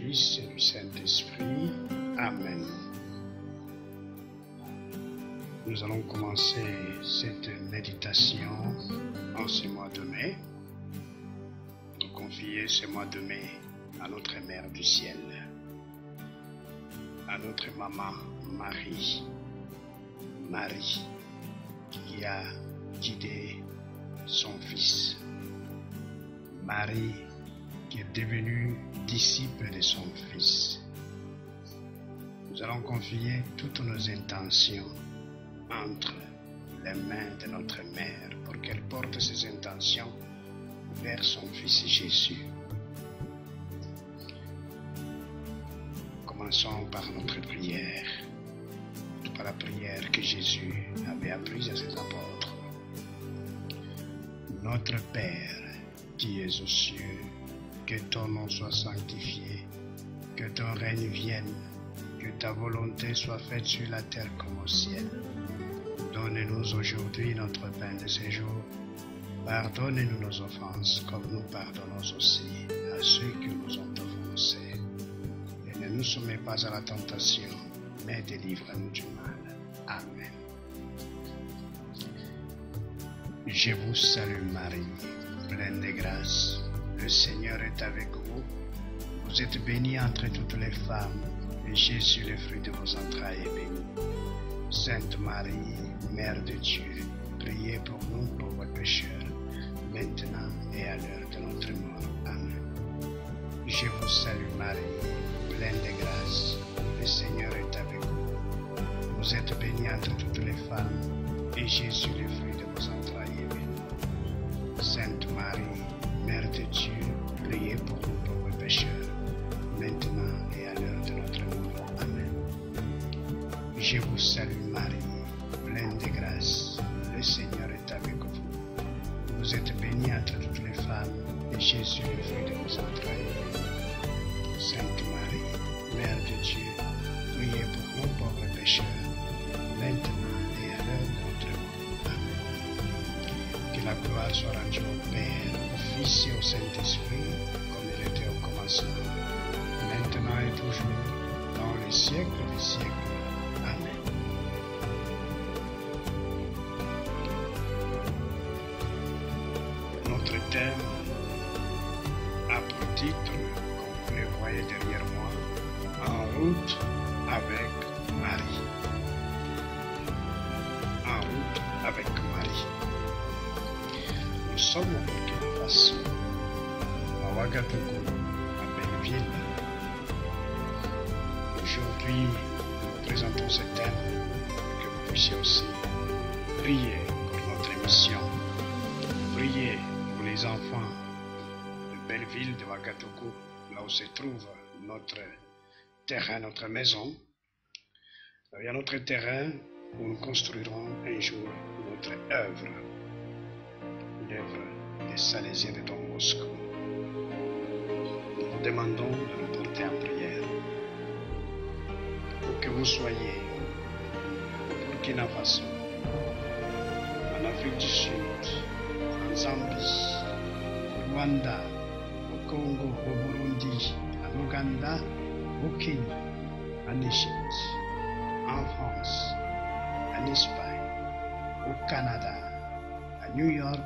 Fils et du Saint-Esprit. Amen. Nous allons commencer cette méditation en ce mois de mai. Nous confier ce mois de mai à notre Mère du Ciel, à notre Maman Marie. Marie qui a guidé son Fils. Marie qui est devenue disciple de son Fils. Nous allons confier toutes nos intentions entre les mains de notre Mère pour qu'elle porte ses intentions vers son Fils Jésus. Commençons par notre prière, par la prière que Jésus avait apprise à ses apôtres. Notre Père qui es aux cieux, que ton nom soit sanctifié, que ton règne vienne, que ta volonté soit faite sur la terre comme au ciel. Donne-nous aujourd'hui notre pain de ce jour. Pardonne-nous nos offenses, comme nous pardonnons aussi à ceux qui nous ont offensés. Et ne nous soumets pas à la tentation, mais délivre-nous du mal. Amen. Je vous salue Marie, pleine de grâce. Le Seigneur est avec vous. Vous êtes bénie entre toutes les femmes, et Jésus, le fruit de vos entrailles, est béni. Sainte Marie, Mère de Dieu, priez pour nous pauvres pécheurs, maintenant et à l'heure de notre mort. Amen. Je vous salue Marie, pleine de grâce. Le Seigneur est avec vous. Vous êtes bénie entre toutes les femmes, et Jésus, le fruit de vos entrailles, est béni. Sainte Marie, Mère de Dieu, priez pour nous pauvres pécheurs, maintenant et à l'heure de notre mort. Amen. Je vous salue Marie, pleine de grâce, le Seigneur est avec vous. Vous êtes bénie entre toutes les femmes, et Jésus, le fruit de vos entrailles, est béni. Sainte Marie, Mère de Dieu, priez pour nous pauvres pécheurs, maintenant et à l'heure de notre mort. Amen. Que la gloire soit rendue au Père, au Fils et au Saint-Esprit, comme il était au commencement, maintenant et toujours, dans les siècles des siècles. Amen. Notre thème a pour titre, comme vous le voyez derrière moi, En route avec Marie. En route avec Marie. Nous sommes au Burkina Faso, à Ouagadougou, à Belleville. Aujourd'hui, nous présentons ce thème pour que vous puissiez aussi prier pour notre mission. Prier pour les enfants de Belleville, de Ouagadougou, là où se trouve notre terrain, notre maison. Il y a notre terrain où nous construirons un jour notre œuvre. L'œuvre des Salésiens de Don Bosco. Nous vous demandons de nous porter en prière pour que vous soyez au Burkina Faso, en Afrique du Sud, en Zambie, au Rwanda, au Congo, au Burundi, en Ouganda, au Kenya, en Égypte, en France, en Espagne, au Canada, à New York,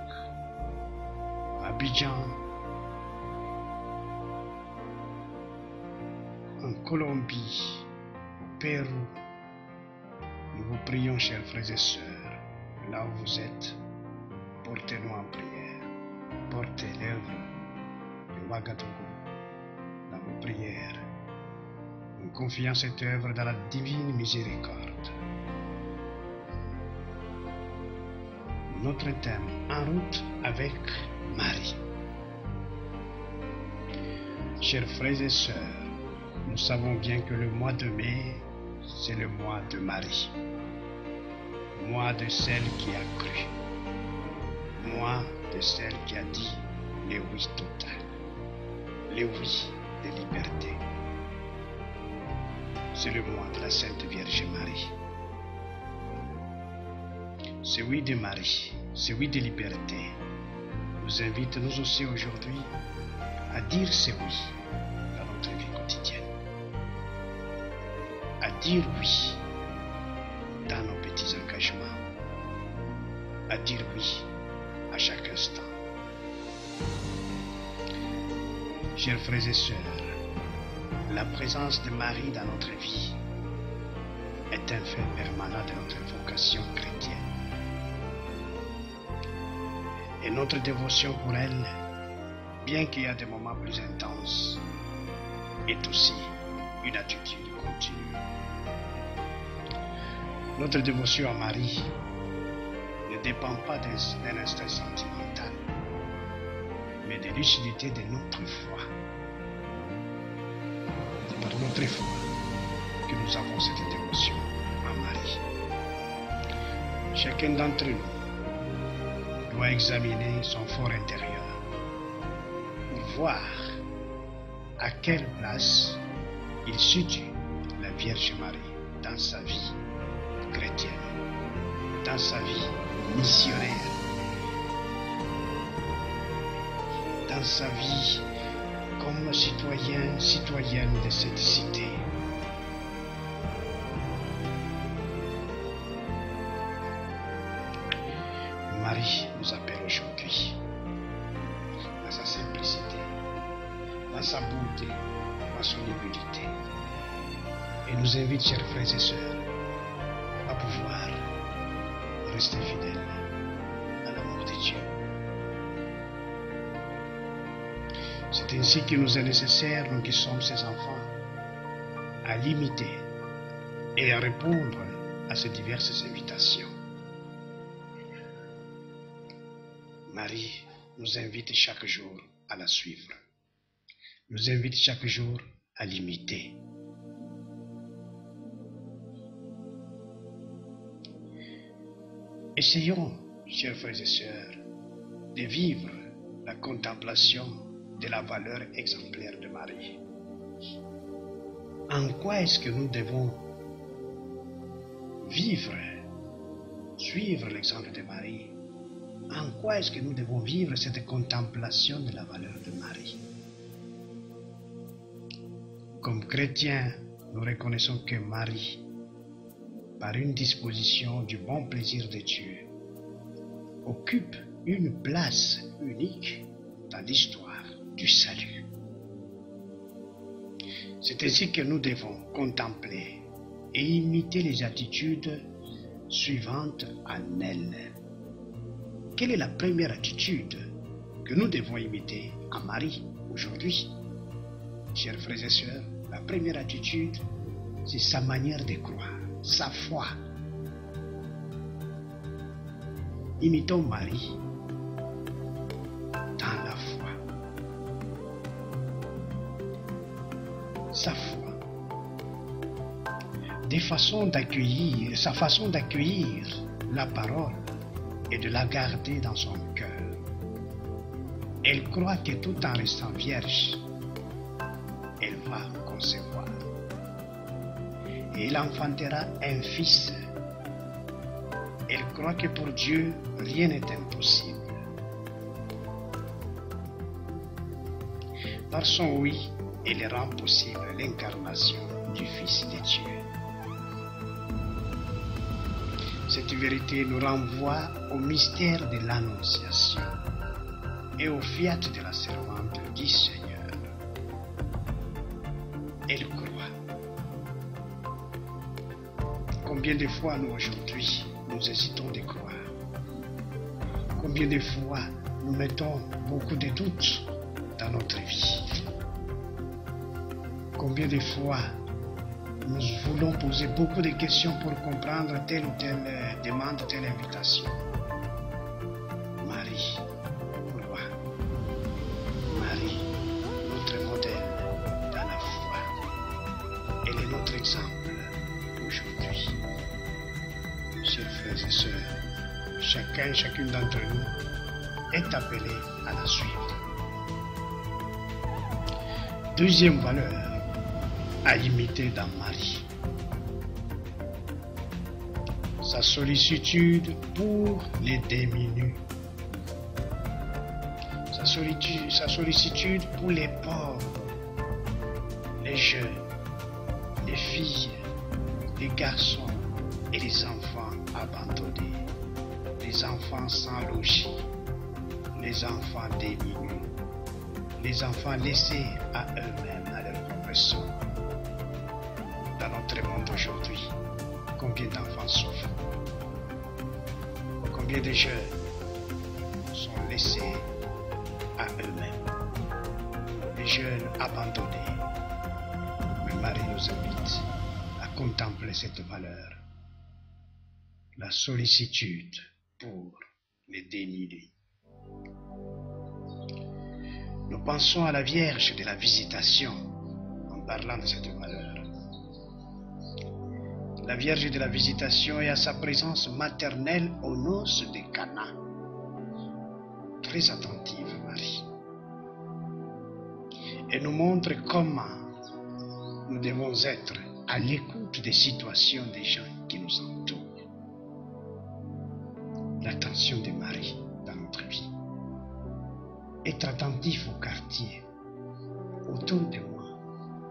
à Abidjan, en Colombie, au Pérou. Nous vous prions, chers frères et sœurs, là où vous êtes, portez-nous en prière. Portez l'œuvre de Ouagadougou dans vos prières. Nous confions cette œuvre dans la divine miséricorde. Notre thème, En route avec Marie. Chers frères et sœurs, nous savons bien que le mois de mai, c'est le mois de Marie. Mois de celle qui a cru. Mois de celle qui a dit le oui total. Le oui de liberté. C'est le mois de la Sainte Vierge Marie. Ce oui de Marie, ce oui de liberté, nous invite nous aussi aujourd'hui à dire ce oui dans notre vie quotidienne. dire oui dans nos petits engagements, à dire oui à chaque instant. Chers frères et sœurs, la présence de Marie dans notre vie est un fait permanent de notre vocation chrétienne. Et notre dévotion pour elle, bien qu'il y ait des moments plus intenses, est aussi une attitude continue. Notre dévotion à Marie ne dépend pas d'un instinct sentimental, mais de lucidité de notre foi. C'est par notre foi que nous avons cette dévotion à Marie. Chacun d'entre nous doit examiner son fort intérieur pour voir à quelle place il situe la Vierge Marie dans sa vie chrétienne, dans sa vie missionnaire, dans sa vie comme citoyen, citoyenne de cette cité. Marie nous appelle aujourd'hui dans sa simplicité, dans sa beauté, dans son humilité, et nous invite, chers frères et sœurs, à pouvoir rester fidèles à l'amour de Dieu. C'est ainsi qu'il nous est nécessaire, nous qui sommes ses enfants, à l'imiter et à répondre à ces diverses invitations. Marie nous invite chaque jour à la suivre, nous invite chaque jour à l'imiter. Essayons, chers frères et sœurs, de vivre la contemplation de la valeur exemplaire de Marie. En quoi est-ce que nous devons vivre, suivre l'exemple de Marie? En quoi est-ce que nous devons vivre cette contemplation de la valeur de Marie? Comme chrétiens, nous reconnaissons que Marie, par une disposition du bon plaisir de Dieu, occupe une place unique dans l'histoire du salut. C'est ainsi que nous devons contempler et imiter les attitudes suivantes en elle. Quelle est la première attitude que nous devons imiter en Marie aujourd'hui? Chers frères et sœurs, la première attitude, c'est sa manière de croire, sa foi. Imitons Marie dans la foi. Sa foi. Sa façon d'accueillir la parole et de la garder dans son cœur. Elle croit que tout en restant vierge, elle va concevoir. Et elle enfantera un fils. Elle croit que pour Dieu, rien n'est impossible. Par son oui, elle rend possible l'incarnation du Fils de Dieu. Cette vérité nous renvoie au mystère de l'Annonciation et au fiat de la servante du Seigneur. Elle croit. Combien de fois nous aujourd'hui, nous hésitons de croire? Combien de fois nous mettons beaucoup de doutes dans notre vie? Combien de fois nous voulons poser beaucoup de questions pour comprendre telle ou telle demande, telle invitation? Marie, croit. Marie, notre modèle dans la foi. Elle est notre exemple aujourd'hui. Chers frères et sœurs, chacune d'entre nous est appelé à la suivre. Deuxième valeur à imiter dans Marie, sa sollicitude pour les démunis, sa sollicitude pour les pauvres, les jeunes, les filles, les garçons et les enfants abandonnés, les enfants sans logis, les enfants démunis, les enfants laissés à eux-mêmes, à leur propre sort. Dans notre monde aujourd'hui, combien d'enfants souffrent? Combien de jeunes sont laissés à eux-mêmes? Les jeunes abandonnés. Mais Marie nous invite à contempler cette valeur, la sollicitude pour les démunis. Nous pensons à la Vierge de la Visitation en parlant de cette valeur. La Vierge de la Visitation est à sa présence maternelle aux noces de Cana. Très attentive, Marie. Elle nous montre comment nous devons être à l'écoute des situations des gens qui nous entourent. L'attention de Marie dans notre vie. Être attentif au quartier, autour de moi.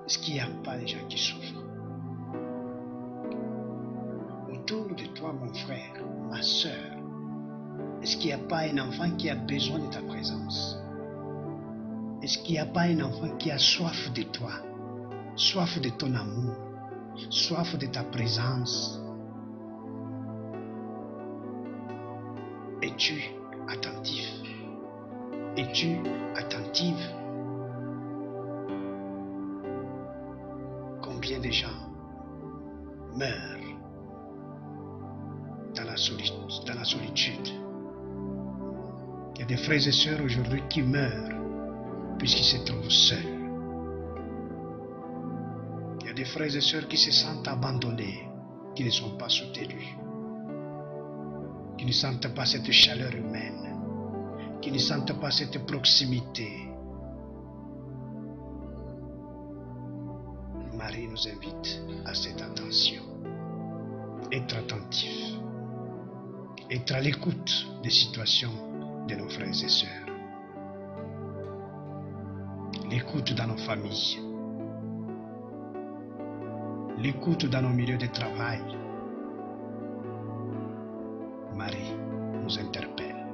Est-ce qu'il n'y a pas des gens qui souffrent? Autour de toi, mon frère, ma soeur, est-ce qu'il n'y a pas un enfant qui a besoin de ta présence? Est-ce qu'il n'y a pas un enfant qui a soif de toi, soif de ton amour, soif de ta présence? Es-tu attentif? Es-tu attentive? Combien de gens meurent dans la solitude? Il y a des frères et sœurs aujourd'hui qui meurent puisqu'ils se trouvent seuls. Il y a des frères et sœurs qui se sentent abandonnés, qui ne sont pas soutenus, qui ne sentent pas cette chaleur humaine, qui ne sentent pas cette proximité. Marie nous invite à cette attention, être attentif, être à l'écoute des situations de nos frères et sœurs, l'écoute dans nos familles, l'écoute dans nos milieux de travail. Marie nous interpelle.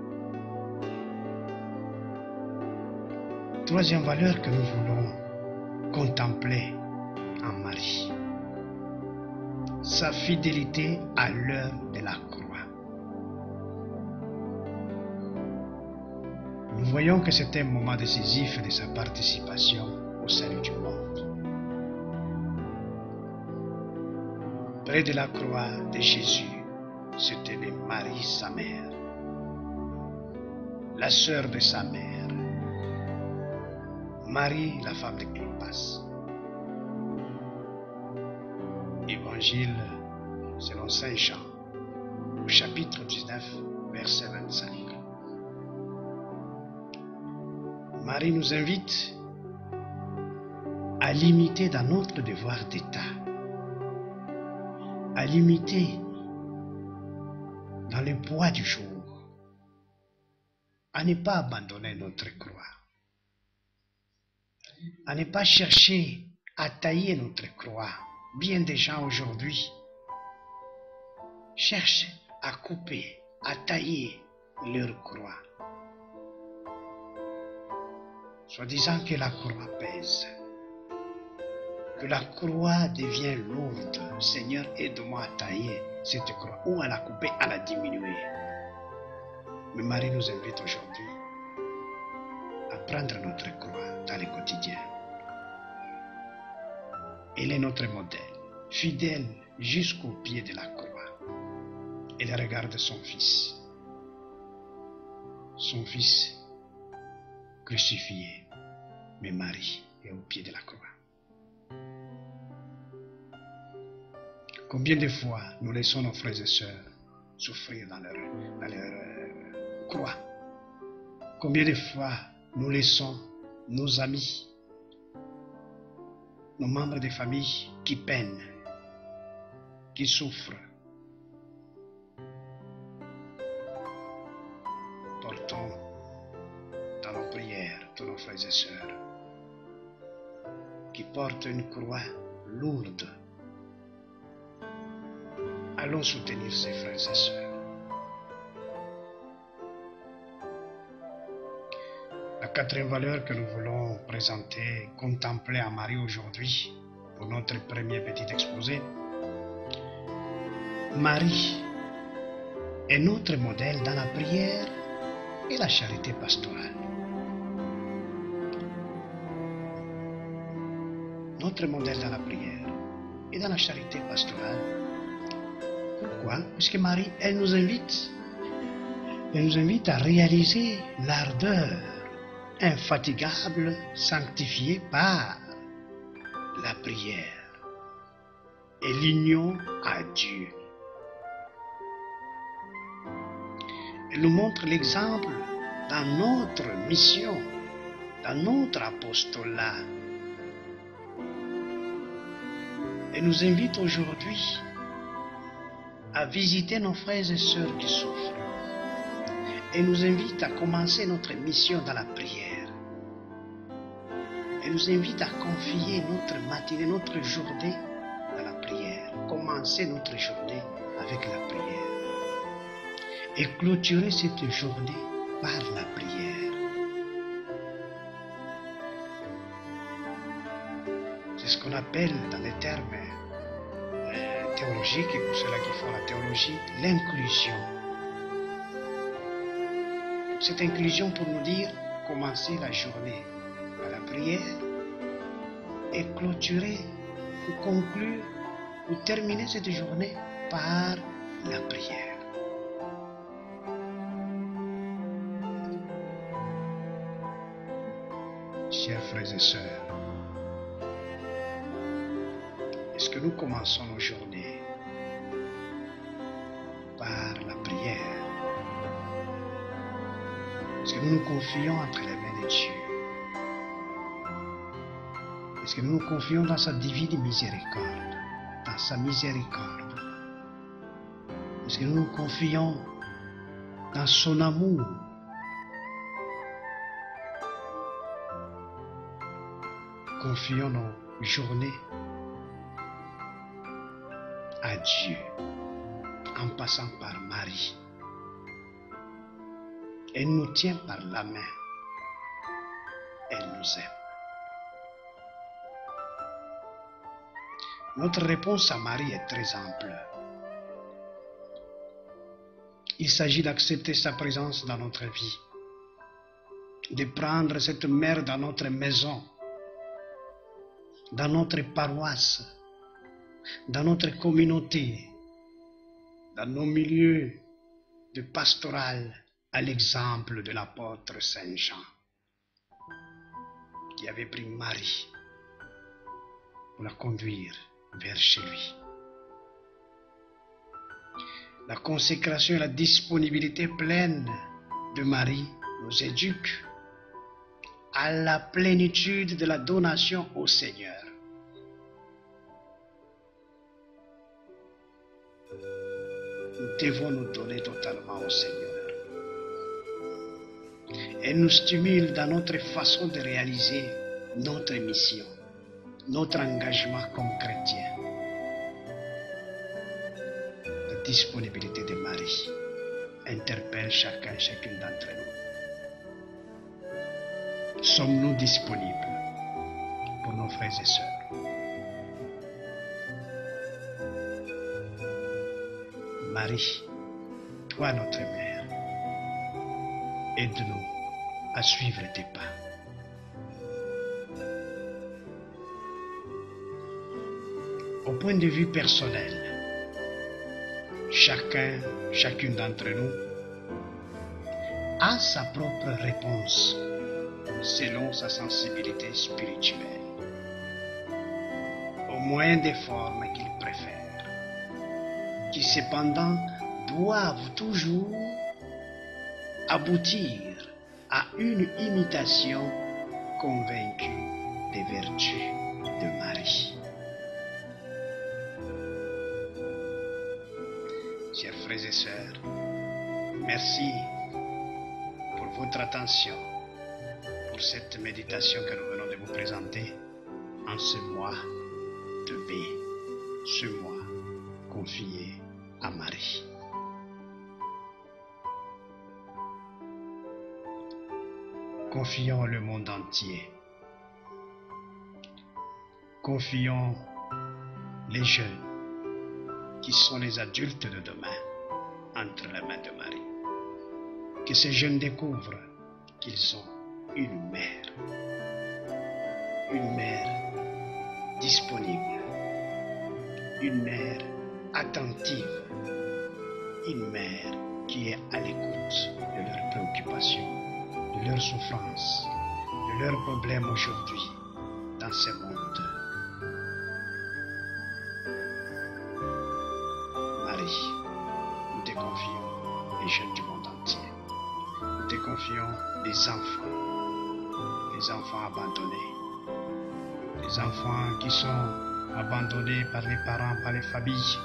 Troisième valeur que nous voulons contempler en Marie, sa fidélité à l'heure de la croix. Nous voyons que c'est un moment décisif de sa participation au salut du monde. Près de la croix de Jésus se tenait Marie, sa mère, la sœur de sa mère, Marie, la femme de Cléopas. Évangile selon Saint Jean, au chapitre 19, verset 25. Marie nous invite à l'imiter dans notre devoir d'État, à l'imiter dans le poids du jour, à ne pas abandonner notre croix, à ne pas chercher à tailler notre croix. Bien des gens aujourd'hui cherchent à couper, à tailler leur croix, soi-disant que la croix pèse, que la croix devient lourde. Seigneur, aide-moi à tailler cette croix, ou à la couper, à la diminuer. Mais Marie nous invite aujourd'hui à prendre notre croix dans le quotidien. Elle est notre modèle, fidèle jusqu'au pied de la croix. Elle regarde son fils crucifié, mais Marie est au pied de la croix. Combien de fois nous laissons nos frères et sœurs souffrir dans leur croix? Combien de fois nous laissons nos amis, nos membres de famille qui peinent, qui souffrent? Portons dans nos prières tous nos frères et sœurs qui portent une croix lourde, Allons soutenir ses frères et sœurs. La quatrième valeur que nous voulons présenter, contempler à Marie aujourd'hui, pour notre premier petit exposé. Marie est notre modèle dans la prière et la charité pastorale. Notre modèle dans la prière et dans la charité pastorale. Pourquoi? Parce que Marie, elle nous invite à réaliser l'ardeur infatigable sanctifiée par la prière et l'union à Dieu. Elle nous montre l'exemple dans notre mission, dans notre apostolat. Elle nous invite aujourd'hui à visiter nos frères et sœurs qui souffrent. Elle nous invite à commencer notre mission dans la prière. Elle nous invite à confier notre matinée, notre journée dans la prière. Commencer notre journée avec la prière. Et clôturer cette journée par la prière. C'est ce qu'on appelle dans les termes théologiques, et pour ceux-là qui font la théologie, l'inclusion. Cette inclusion pour nous dire commencer la journée par la prière et clôturer ou conclure ou terminer cette journée par la prière. Chers frères et sœurs, est-ce que nous commençons nos journées par la prière? Est-ce que nous nous confions entre les mains de Dieu? Est-ce que nous nous confions dans sa divine miséricorde, dans sa miséricorde? Est-ce que nous nous confions dans son amour? Confions nos journées à Dieu en passant par Marie. Elle nous tient par la main. Elle nous aime. Notre réponse à Marie est très ample. Il s'agit d'accepter sa présence dans notre vie, de prendre cette mère dans notre maison, dans notre paroisse, dans notre communauté, dans nos milieux de pastoral, à l'exemple de l'apôtre Saint Jean, qui avait pris Marie pour la conduire vers chez lui. La consécration et la disponibilité pleine de Marie nous éduquent à la plénitude de la donation au Seigneur. Nous devons nous donner totalement au Seigneur. Elle nous stimule dans notre façon de réaliser notre mission, notre engagement comme chrétien. La disponibilité de Marie interpelle chacune d'entre nous. Sommes-nous disponibles pour nos frères et sœurs? Marie, toi notre mère, aide-nous à suivre tes pas. Au point de vue personnel, chacune d'entre nous a sa propre réponse selon sa sensibilité spirituelle, au moyen des formes qu'il préfère, qui cependant doivent toujours aboutir à une imitation convaincue des vertus de Marie. Chers frères et sœurs, merci pour votre attention, pour cette méditation que nous venons de vous présenter en ce mois de mai, ce mois confié à Marie. Confions le monde entier. Confions les jeunes qui sont les adultes de demain entre les mains de Marie. Que ces jeunes découvrent qu'ils ont une mère disponible, une mère attentive, une mère qui est à l'écoute de leurs préoccupations, de leurs souffrances, de leurs problèmes aujourd'hui dans ce monde. Marie, nous te confions les jeunes du monde entier. Nous te confions les enfants abandonnés, les enfants qui sont abandonnés par les parents, par les familles,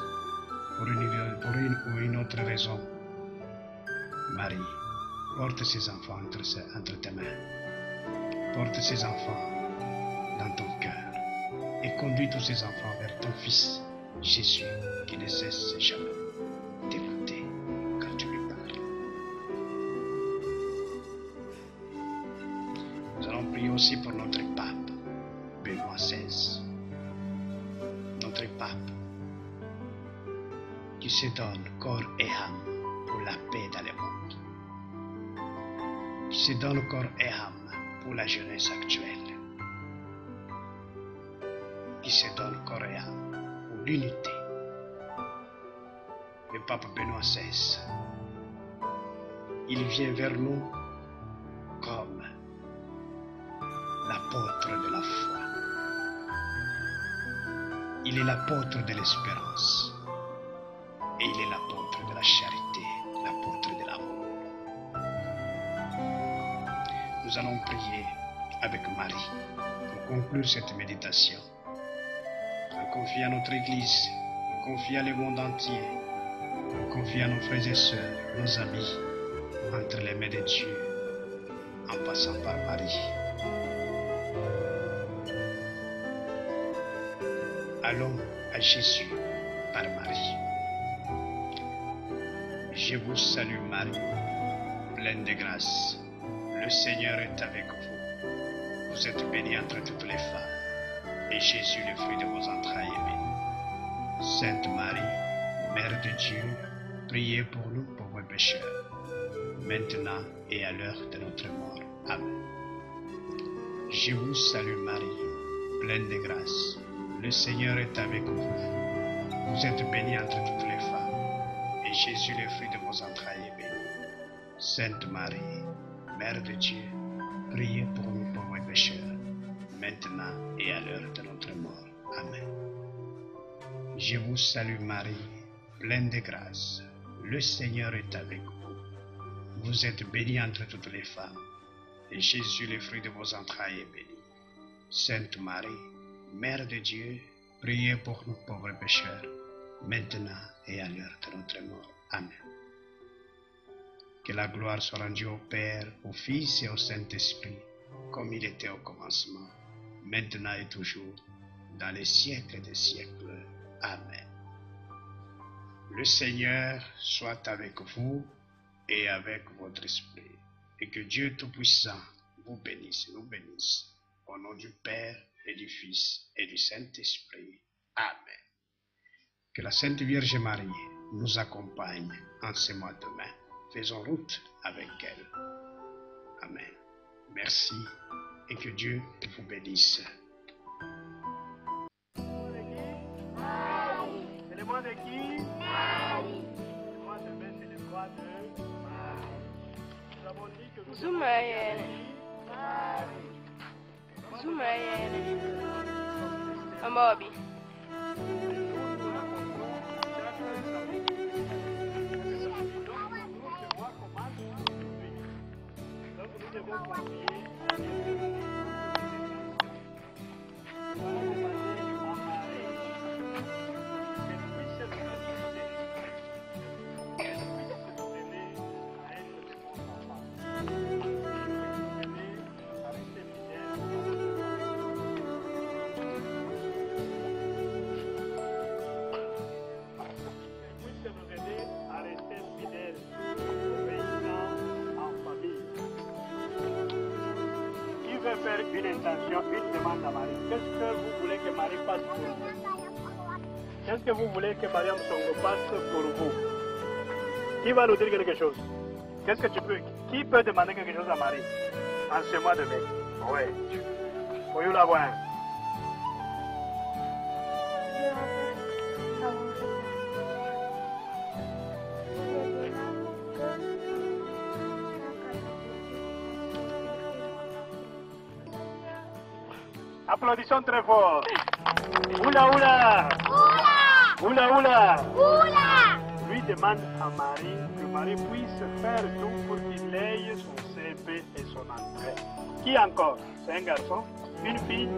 pour une ou une autre raison. Marie, porte ces enfants entre tes mains. Porte ces enfants dans ton cœur et conduis tous ces enfants vers ton Fils, Jésus, qui ne cesse jamais d'écouter quand tu lui parles. Nous allons prier aussi pour notre pape, Benoît XVI. Notre pape qui se donne corps et âme pour la paix dans le monde, qui se donne corps et âme pour la jeunesse actuelle, qui se donne corps et âme pour l'unité. Le pape Benoît XVI, il vient vers nous comme l'apôtre de la foi. Il est l'apôtre de l'espérance. Et il est l'apôtre de la charité, l'apôtre de l'amour. Nous allons prier avec Marie pour conclure cette méditation. En confiant notre Église, en confiant le monde entier, en confiant nos frères et sœurs, nos amis, entre les mains de Dieu, en passant par Marie. Allons à Jésus par Marie. Je vous salue Marie, pleine de grâce. Le Seigneur est avec vous. Vous êtes bénie entre toutes les femmes, et Jésus, le fruit de vos entrailles, est béni. Sainte Marie, Mère de Dieu, priez pour nous pauvres pécheurs, maintenant et à l'heure de notre mort. Amen. Je vous salue Marie, pleine de grâce. Le Seigneur est avec vous. Vous êtes bénie entre toutes les femmes, et Jésus, le fruit de vos entrailles, est béni. Sainte Marie, Mère de Dieu, priez pour nous pauvres pécheurs, maintenant et à l'heure de notre mort. Amen. Je vous salue Marie, pleine de grâce. Le Seigneur est avec vous. Vous êtes bénie entre toutes les femmes, et Jésus, le fruit de vos entrailles, est béni. Sainte Marie, Mère de Dieu, priez pour nous pauvres pécheurs, maintenant et à l'heure de notre mort. Amen. Que la gloire soit rendue au Père, au Fils et au Saint-Esprit, comme il était au commencement, maintenant et toujours, dans les siècles des siècles. Amen. Le Seigneur soit avec vous et avec votre esprit, et que Dieu Tout-Puissant vous bénisse, nous bénisse, au nom du Père et du Fils et du Saint-Esprit. Amen. Que la Sainte Vierge Marie nous accompagne en ce mois de mai. Faisons route avec elle. Amen. Merci et que Dieu vous bénisse. C'est le mois de qui? Le mois de mai, c'est le mois de Marie. Nous avons dit que nous sommes Bobby. faire une intention, une demande à Marie. Qu'est-ce que vous voulez que Marie fasse pour vous? Qu'est-ce que vous voulez que Mariam Songo fasse pour vous? Qui va nous dire quelque chose? Qu'est-ce que tu peux? Qui peut demander quelque chose à Marie en ce mois de mai? Oui. Voyons la voir. Applaudissons très fort. Oula oula. Oula oula. Lui demande à Marie que Marie puisse faire tout pour qu'il ait son CP et son entrée. Qui encore? C'est un garçon? Une fille?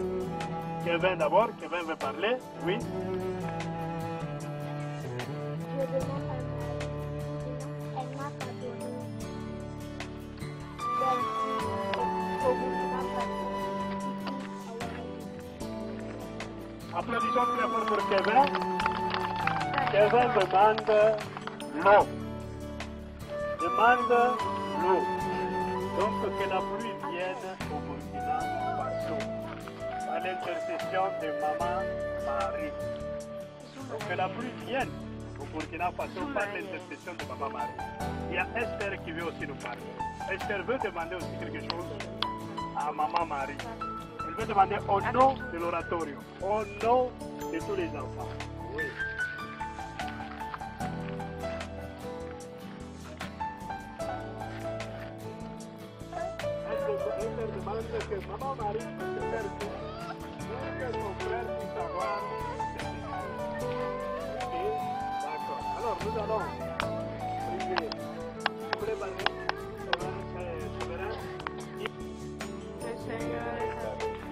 Kevin d'abord. Kevin veut parler. Oui. Je demande à Marie. Elle m'a pas donné. Applaudissons très fort pour Kevin. Kevin demande l'eau. Demande l'eau. Donc que la pluie vienne au Burkina Faso. À l'intercession de Maman Marie. Donc que la pluie vienne au Burkina Faso par l'intercession de Maman Marie. Il y a Esther qui veut aussi nous parler. Esther veut demander aussi quelque chose à Maman Marie. Elle veut demander au nom de l'oratorio, au nom de tous les enfants. Oui. Elle demande que Maman Marie puisse faire tout pour que son frère puisse avoir cette école. Ok, d'accord. Alors nous allons prier. Vous voulez parler? Souverain? Le Seigneur est avec vous.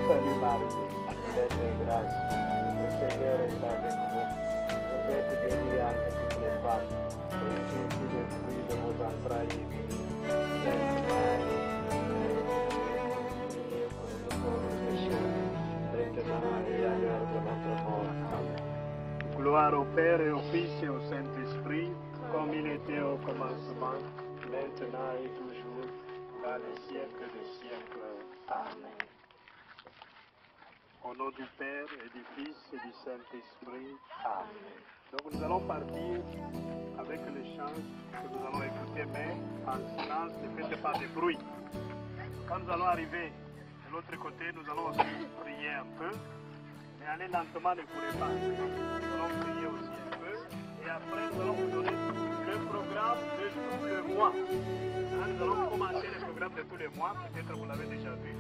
Salut Marie, pleine de grâce, le Seigneur est avec vous. Vous êtes bénie entre toutes les femmes, et Jésus, le fruit de vos entrailles, est béni. Sainte Marie, priez pour nous pauvres pécheurs, maintenant et à l'heure de notre mort. Amen. Gloire au Père et au Fils et au Saint-Esprit, comme il était au commencement, maintenant et toujours, dans les siècles des siècles. Amen. Au nom du Père et du Fils et du Saint-Esprit. Amen. Donc nous allons partir avec les chants que nous allons écouter, mais en silence, ne faites pas de bruit. Quand nous allons arriver de l'autre côté, nous allons aussi prier un peu, mais aller lentement, ne courez pas. Nous allons prier aussi un peu, et après nous allons vous donner le programme de tout le mois. Hein, nous allons commencer le programme de tous les mois, peut-être vous l'avez déjà vu.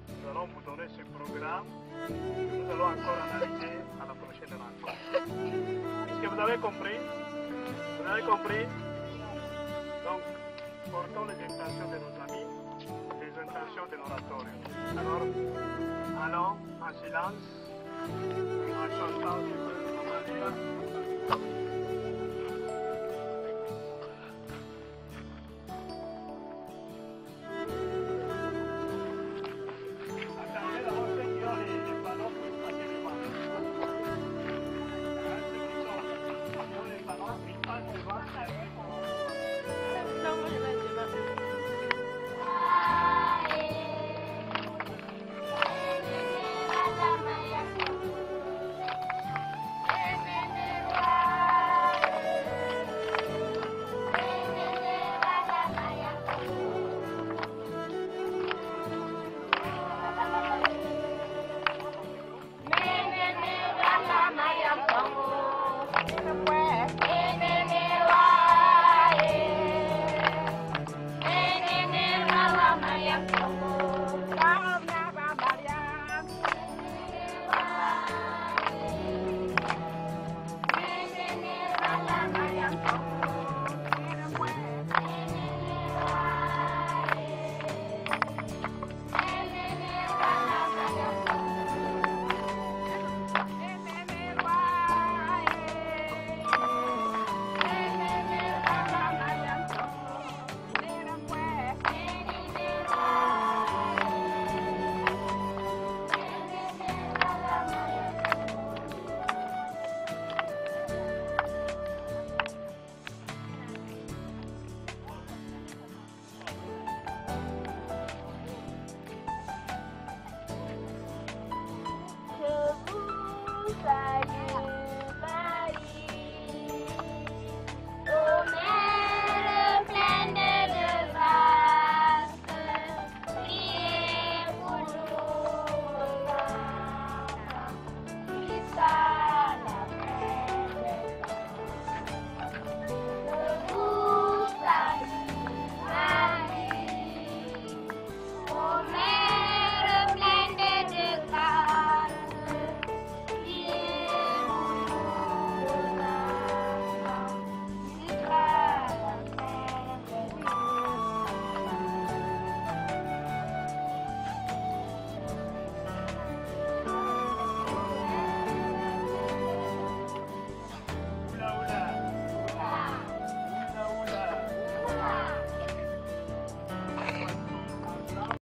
Nous allons vous donner ce programme que nous allons encore analyser à la prochaine rencontre. Est-ce que vous avez compris? Vous avez compris? Donc, portons les intentions de nos amis, les intentions de l'oratorio. Alors, allons en silence, en chantant du Maria.